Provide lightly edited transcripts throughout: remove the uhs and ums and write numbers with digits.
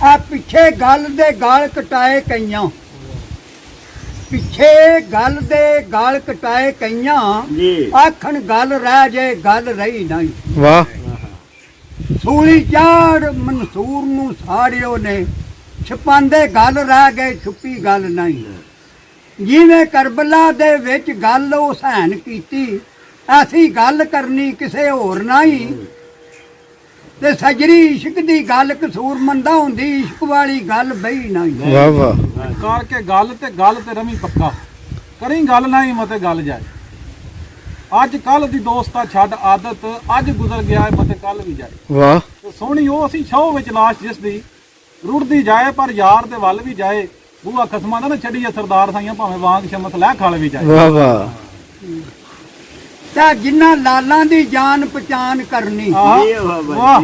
ਆ ਪਿੱਛੇ ਗੱਲ ਦੇ ਗਾਲ ਕਟਾਏ ਕਈਆਂ, ਪਿੱਛੇ ਗੱਲ ਦੇ ਗਾਲ ਕਟਾਏ ਕਈਆਂ, ਆਖਣ ਗੱਲ ਰਹਿ ਜੇ ਗੱਲ ਰਹੀ ਨਹੀਂ। ਵਾਹ। ਸੂਲੀ ਚਾੜ ਮਨਸੂਰ ਨੂੰ ਸਾੜਿਓ ਨੇ, ਛਪਾਂਦੇ ਗੱਲ ਰਹਿ ਗਏ ਛੁਪੀ ਗੱਲ ਨਹੀਂ। ਜਿਵੇਂ ਕਰਬਲਾ ਦੇ ਵਿੱਚ ਗੱਲ ਹੁਸੈਨ ਕੀਤੀ, ਐਸੀ ਗੱਲ ਕਰਨੀ ਕਿਸੇ ਹੋਰ ਨਹੀਂ। ਤੇ ਸਜਰੀ ਇਸ਼ਕ ਦੀ ਗੱਲ ਕਸੂਰ ਮੰਦਾ ਹੁੰਦੀ, ਇਸ਼ਕ ਵਾਲੀ ਗੱਲ ਬਈ ਨਹੀਂ। ਵਾਹ ਵਾਹ। ਕਰਕੇ ਗੱਲ ਤੇ ਰਵੀ ਪੱਕਾ, ਕਰੀ ਗੱਲ ਨਹੀਂ ਮਤੇ ਗੱਲ ਜਾਏ। ਅੱਜ ਕੱਲ ਦੀ ਦੋਸਤਾ ਛੱਡ ਆਦਤ, ਅੱਜ ਗੁਜ਼ਰ ਗਿਆ ਮਤੇ ਕੱਲ ਵੀ ਜਾਏ। ਵਾਹ। ਤੇ ਸੋਹਣੀ ਉਹ ਅਸੀਂ ਛਾਉ ਵਿੱਚ ਲਾਸ਼ ਜਿਸ ਦੀ ਰੁੜਦੀ ਜਾਏ, ਪਰ ਯਾਰ ਦੇ ਵੱਲ ਵੀ ਜਾਏ। ਬੂਆ ਖਸਮਾਂ ਦਾ ਨਾ ਛੱਡੀਏ ਸਰਦਾਰ ਸਾਈਆਂ, ਭਾਵੇਂ ਵਾਂਗ ਸ਼ਮਤ ਲੈ ਖਾਲ ਵੀ ਜਾਏ। ਵਾਹ ਵਾਹ। ਤਾਂ ਜਿਨ੍ਹਾਂ ਲਾਲਾਂ ਦੀ ਜਾਨ ਪਛਾਣ ਕਰਨੀ, ਵਾਹ।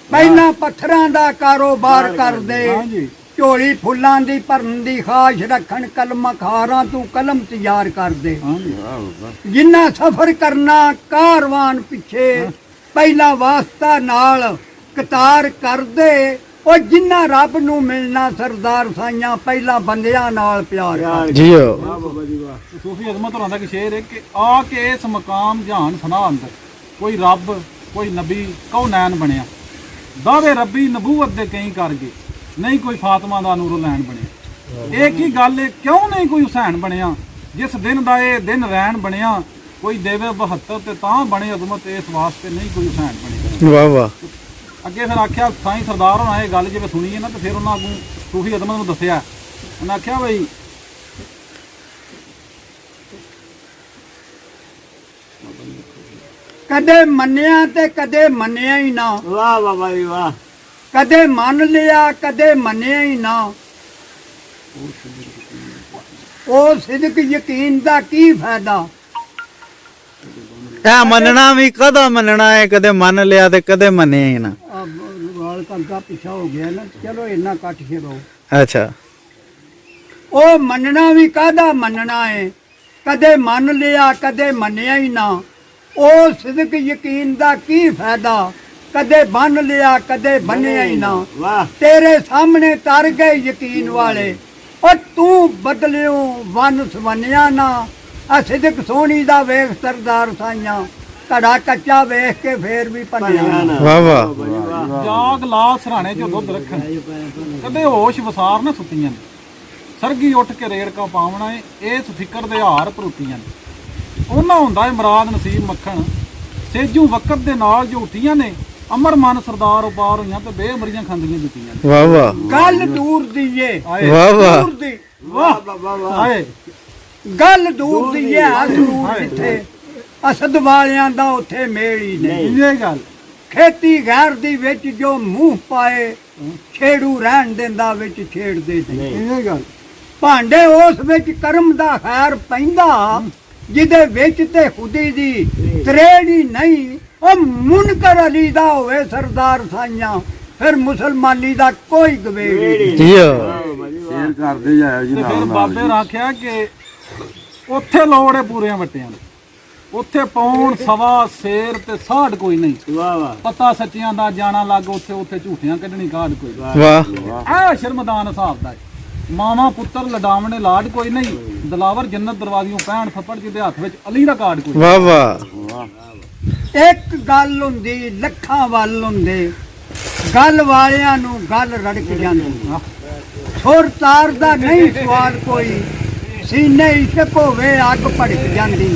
ਪਹਿਲਾਂ ਪੱਥਰਾਂ ਦਾ ਕਾਰੋਬਾਰ ਕਰਦੇ, ਹਾਂਜੀ। ਝੋਲੀ ਫੁੱਲਾਂ ਦੀ ਭਰਨ ਦੀ ਖਾਸ਼ ਰੱਖਣ, ਕਲਮ ਖਾਰਾਂ ਤੂੰ ਕਲਮ ਤਿਆਰ ਕਰਦੇ। ਜਿਨ੍ਹਾਂ ਸਫ਼ਰ ਕਰਨਾ ਕਾਰਵਾਨ ਪਿੱਛੇ, ਪਹਿਲਾਂ ਵਾਸਤਾ ਨਾਲ ਕਤਾਰ ਕਰਦੇ। ਉਹ ਜਿਨ੍ਹਾਂ ਰੱਬ ਨੂੰ ਮਿਲਣਾ ਸਰਦਾਰ ਸਾਈਆਂ, ਪਹਿਲਾਂ ਬੰਦਿਆਂ ਨਾਲ ਪਿਆਰ ਕਰਦੇ। ਜੀਓ। ਸੂਫੀ ਅਜ਼ਮਤ ਹੋਰਾਂ ਦਾ ਕਿ ਸ਼ੇਰ ਹੈ ਕਿ ਆ ਕੇ ਇਸ ਮਕਾਮ ਜਹਾਨ ਫਨਾ ਅੰਦਰ, ਕੋਈ ਰੱਬ ਕੋਈ ਨਬੀ ਕਉ ਨੈਣ ਬਣਿਆ। ਦਾਵੇ ਰੱਬੀ ਨਬੂਵਤ ਦੇ ਕਈ ਕਰ ਗਏ, ਨਹੀਂ ਕੋਈ ਫਾਤਮਾ ਦਾ ਨੂਰੋ ਲੈਣ ਬਣਿਆ। ਇਹ ਕੀ ਗੱਲ ਏ, ਕਿਉਂ ਨਹੀਂ ਕੋਈ ਹੁਸੈਨ ਬਣਿਆ। ਜਿਸ ਦਿਨ ਦਾ ਇਹ ਦਿਨ ਰੈਣ ਬਣਿਆ, ਕੋਈ ਦੇਵੇ 72 ਤੇ ਤਾਂ ਬਣੇ ਅਜ਼ਮਤ, ਇਸ ਵਾਸਤੇ ਨਹੀਂ ਕੋਈ ਹੁਸੈਨ ਬਣਿਆ। ਵਾਹ ਵਾਹ। ਅੱਗੇ ਫਿਰ ਆਖਿਆ ਸਾਈਂ ਸਰਦਾਰ ਹੋਣਾ ਇਹ ਗੱਲ ਜਿਵੇਂ ਸੁਣੀ ਹੈ ਨਾ, ਤੇ ਫਿਰ ਉਹਨਾਂ ਅੱਗੋਂ ਸੂਫੀ ਅਜ਼ਮਤ ਨੂੰ ਦੱਸਿਆ। ਉਹਨੇ ਆਖਿਆ ਬਈ ਕਦੇ ਮੰਨਿਆ ਤੇ ਕਦੇ ਮੰਨਿਆ ਹੀ ਨਾ। ਵਾਹ ਵਾਹ ਬਾਈ ਵਾਹ। ਕਦੇ ਮੰਨ ਲਿਆ ਕਦੇ ਮੰਨਿਆ ਹੀ ਨਾ। ਉਹ ਸਿਦਕ ਯਕੀਨ ਦਾ ਕੀ ਫਾਇਦਾ। ਇਹ ਮੰਨਣਾ ਵੀ ਕਦਾ ਮੰਨਣਾ ਹੈ, ਕਦੇ ਮੰਨ ਲਿਆ ਤੇ ਕਦੇ ਮੰਨਿਆ ਹੀ ਨਾ। ਵਾਲ ਕੰਗਾ ਪਿੱਛਾ ਹੋ ਗਿਆ ਨਾ, ਚਲੋ ਇੰਨਾ ਕੱਟ ਕੇ ਰਹੋ। ਅੱਛਾ। ਉਹ ਮੰਨਣਾ ਵੀ ਕਾਹਦਾ ਮੰਨਣਾ ਹੈ, ਕਦੇ ਮੰਨ ਲਿਆ ਕਦੇ ਮੰਨਿਆ ਹੀ ਨਾ। ਉਹ ਸਿਦਕ ਯਕੀਨ ਦਾ ਕੀ ਫਾਇਦਾ, ਕਦੇ ਬੰਨ ਲਿਆ ਕਦੇ ਬੰਨਿਆ ਹੀ ਨਾ। ਤੇਰੇ ਸਾਹਮਣੇ ਤਰ ਗਏ ਯਕੀਨ ਵਾਲੇ, ਉਹ ਤੂੰ ਬਦਲਿਓ ਵਨ ਸਵੰਨਿਆ ਨਾ। ਆ ਸਿਦਕ ਸੋਹਣੀ ਦਾ ਵੇਖ ਸਰਦਾਰ ਸਾਈਆਂ, ਘੜਾ ਕੱਚਾ ਵੇਖ ਕੇ ਫੇਰ ਵੀ ਭੰਨਿਆ ਨਾ। ਵਾਹ ਵਾਹ। ਜਾਗ ਲਾ ਸਰਾਣੇ ਚੋਂ ਦੁੱਧ ਰੱਖਣ, ਕਦੇ ਹੋਸ਼ ਵਸਾਰ ਨਾ ਸੁੱਤੀਆਂ ਨੇ। ਸਰਗੀ ਉੱਠ ਕੇ ਰੇੜਕਾ ਪਾਵਣਾ ਏ, ਇਸ ਫਿਕਰ ਦੇ ਹਾਰ ਭਰੂਤੀਆਂ ਨੇ। ਉਹਨਾਂ ਹੁੰਦਾ ਏ ਮੁਰਾਦ ਨਸੀਬ ਮੱਖਣ, ਸੇਜੂ ਵਕਤ ਦੇ ਨਾਲ ਝੂਟੀਆਂ ਨੇ। ਅਮਰ ਮਨ ਸਰਦਾਰ ਉਪਾਰ ਹੋਈਆਂ ਤੇ ਬੇਅਮਰੀਆਂ ਖਾਂਦੀਆਂ ਜੁੱਤੀਆਂ ਨੇ। ਵਾਹ ਵਾਹ। ਗੱਲ ਦੂਰ ਦੀ ਏ, ਵਾਹ ਵਾਹ। ਦੂਰ ਦੀ ਵਾਹ ਆਏ ਗੱਲ ਦੂਰ ਦੀ ਏ। ਜ਼ਰੂਰ ਜਿੱਥੇ ਅਸਦ ਵਾਲਿਆਂ ਦਾ ਉੱਥੇ ਮੇਲ ਹੀ ਨਹੀਂ। ਇਹ ਗੱਲ ਖੇਤੀ ਗੈਰ ਦੀ ਵਿੱਚ ਜੋ ਮੂੰਹ ਪਾਏ, ਛੇੜੂ ਰਹਿਣ ਦਿੰਦਾ ਵਿੱਚ ਛੇੜਦੇ ਨਹੀਂ। ਇਹ ਗੱਲ ਭਾਂਡੇ ਉਸ ਵਿੱਚ ਕਰਮ ਦਾ ਖੈਰ ਪੈਂਦਾ, ਜਿਹਦੇ ਵਿੱਚ ਤੇ ਖੁਦੀ ਦੀ ਤਰੇੜੀ ਨਹੀਂ। ਉਹ ਮੁਨਕਰ ਅਲੀ ਦਾ ਹੋਵੇ ਸਰਦਾਰ ਸਾਈਆਂ, ਫਿਰ ਮੁਸਲਮਾਨੀ ਦਾ ਕੋਈ ਗਵੇੜੀ। ਸ਼ੇਰ ਕਰਦੇ ਜਾਇਆ ਜੀ। ਤੇ ਫਿਰ ਬਾਬੇ ਰਾਖਿਆ ਕਿ ਉੱਥੇ ਲੋੜੇ ਪੂਰਿਆਂ ਵੱਟਿਆਂ ਦੇ, ਉੱਥੇ ਪੌਣ ਸਵਾ ਸ਼ੇਰ ਤੇ ਸਾਢ ਕੋਈ ਨਹੀਂ। ਵਾਹ ਵਾਹ। ਪਤਾ ਸੱਚਿਆਂ ਦਾ ਜਾਣਾ ਲੱਗ, ਉੱਥੇ ਝੂਠਿਆਂ ਕੱਢਣੀ ਕਾਢ ਕੋਈ। ਵਾਹ। ਆ ਸ਼ਰਮਦਾਨ ਹਿਸਾਬ ਦਾ ਮਾਵਾ ਪੁੱਤਰ ਲਡਾਵਣੇ ਲਾਡ ਕੋਈ ਨਹੀਂ। ਦਲਾਵਰ ਜੰਨਤ ਦਰਵਾਜ਼ਿਓਂ 65 ਥੱਪੜ ਜਿਹਦੇ ਹੱਥ ਵਿੱਚ ਅਲੀ ਦਾ ਕਾਰਡ ਕੋਈ। ਵਾਹ ਵਾਹ। ਇੱਕ ਗੱਲ ਹੁੰਦੀ ਲੱਖਾਂ ਵੱਲ ਹੁੰਦੇ, ਗੱਲ ਵਾਲਿਆਂ ਨੂੰ ਗੱਲ ਰੜਕ ਜਾਂਦੀ। ਸੁਰ ਤਾਰ ਦਾ ਨਹੀਂ ਸਵਾਲ ਕੋਈ, ਸੀਨੇ ਇਸ਼ਕ ਹੋਵੇ ਅੱਗ ਭੜਕ ਜਾਂਦੀ।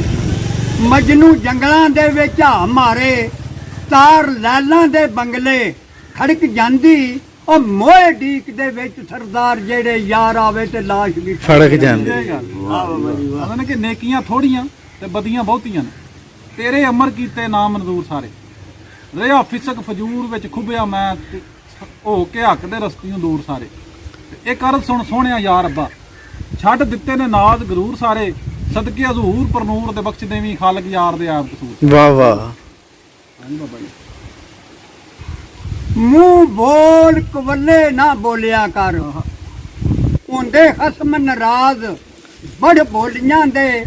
ਮਜਨੂ ਜੰਗਲਾਂ ਦੇ ਵਿੱਚ ਆ ਮਾਰੇ, ਤਾਰ ਲਾਲਾਂ ਦੇ ਬੰਗਲੇ ਖੜਕ ਜਾਂਦੀ। ਉਹ ਮੋਏ ਡੀਕ ਦੇ ਵਿੱਚ ਸਰਦਾਰ ਜਿਹੜੇ ਯਾਰ ਆਵੇ ਤੇ ਲਾਸ਼ ਵੀ ਫੜਕ ਜਾਂਦੀ। ਉਹਨਾਂ ਨੇ ਕਿ ਨੇਕੀਆਂ ਥੋੜੀਆਂ ਤੇ ਬਦੀਆਂ ਬਹੁਤੀਆਂ ਨੇ, ਤੇਰੇ ਅਮਰ ਕੀਤੇ ਨਾ ਮਨਜ਼ੂਰ ਸਾਰੇ। ਰਿਹਾ ਫਿਸਕ ਫਜੂਰ ਵਿੱਚ ਖੁੱਬਿਆ ਮੈਂ, ਹੋ ਕੇ ਹੱਕ ਦੇ ਰਸਤਿਓਂ ਦੂਰ ਸਾਰੇ। ਇਹ ਕਰ ਸੁਣ ਸੋਹਣਿਆ ਯਾਰ ਅੱਬਾ, ਛੱਡ ਦਿੱਤੇ ਨੇ ਨਾਜ਼ ਗਰੂਰ ਸਾਰੇ। ਸਦਕੇ ਹਜ਼ੂਰ ਪਰ ਨੂਰ ਦੇ ਬਖਸ਼ ਦੇਵੀਂ ਖਾਲਕ ਯਾਰ ਦੇ ਆਪ ਕਸੂਰ। ਵਾਹ ਵਾਹ। ਮੂੰਹ ਬੋਲ ਕਵੱਲੇ ਨਾ ਬੋਲਿਆ ਕਰ, ਹੁੰਦੇ ਖਸਮ ਨਾਰਾਜ਼ ਬੜ ਬੋਲੀਆਂ ਦੇ।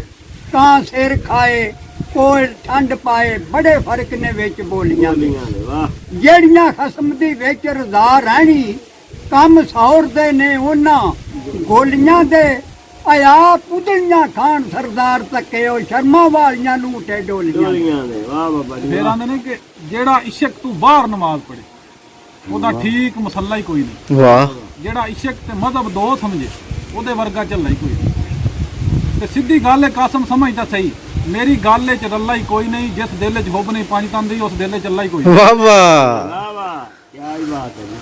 ਤਾਂ ਸਿਰ ਖਾਏ ਕੋਲ ਠੰਡ ਪਾਏ, ਬੜੇ ਫਰਕ ਨੇ ਵਿੱਚ ਬੋਲੀਆਂ ਦੇ। ਜਿਹੜੀਆਂ ਖਸਮ ਦੀ ਵਿੱਚ ਰਜ਼ਾ ਰਹਿਣੀ, ਕੰਮ ਸੌਰਦੇ ਨੇ ਉਹਨਾਂ ਗੋਲੀਆਂ ਦੇ ਆਇਆ ਪੁੱਤਲੀਆਂ ਖਾਨ ਸਰਦਾਰ ਤੱਕੇ ਉਹ ਸ਼ਰਮਾ ਵਾਲੀਆਂ ਨੂੰ ਟੇ ਡੋਲੀਆਂ ਡੋਲੀਆਂ ਨੇ ਵਾਹ ਬਾਬਾ ਜੀ ਫੇਰ ਆਂਦੇ ਨੇ ਕਿ ਜਿਹੜਾ ਇਸ਼ਕ ਤੂੰ ਬਾਹਰ ਨਮਾਜ਼ ਪੜ੍ਹੇ ਉਹਦਾ ਠੀਕ ਮਸਲਾ ਹੀ ਕੋਈ ਨਹੀਂ। ਵਾਹ ਜਿਹੜਾ ਇਸ਼ਕ ਤੇ ਮਜ਼ਹਬ ਦੋ ਸਮਝੇ ਉਹਦੇ ਵਰਗਾ ਚੱਲਣਾ ਹੀ ਕੋਈ ਨਹੀਂ। ਤੇ ਸਿੱਧੀ ਗੱਲ ਹੈ, ਕਾਸਮ ਸਮਝਦਾ ਸਹੀ, ਮੇਰੀ ਗੱਲ 'ਚ ਰੱਲਾ ਹੀ ਕੋਈ ਨਹੀਂ। ਜਿਸ ਦਿਲ 'ਚ ਹੁਬ ਨਹੀਂ ਪੰਜ ਤਨ ਦੀ ਉਸ ਦਿਲ 'ਚ ਅੱਲਾ ਹੀ ਕੋਈ ਨਹੀਂ। ਵਾਹ ਵਾਹ ਵਾਹ ਵਾਹ ਕੀ ਬਾਤ ਹੈ ਜੀ।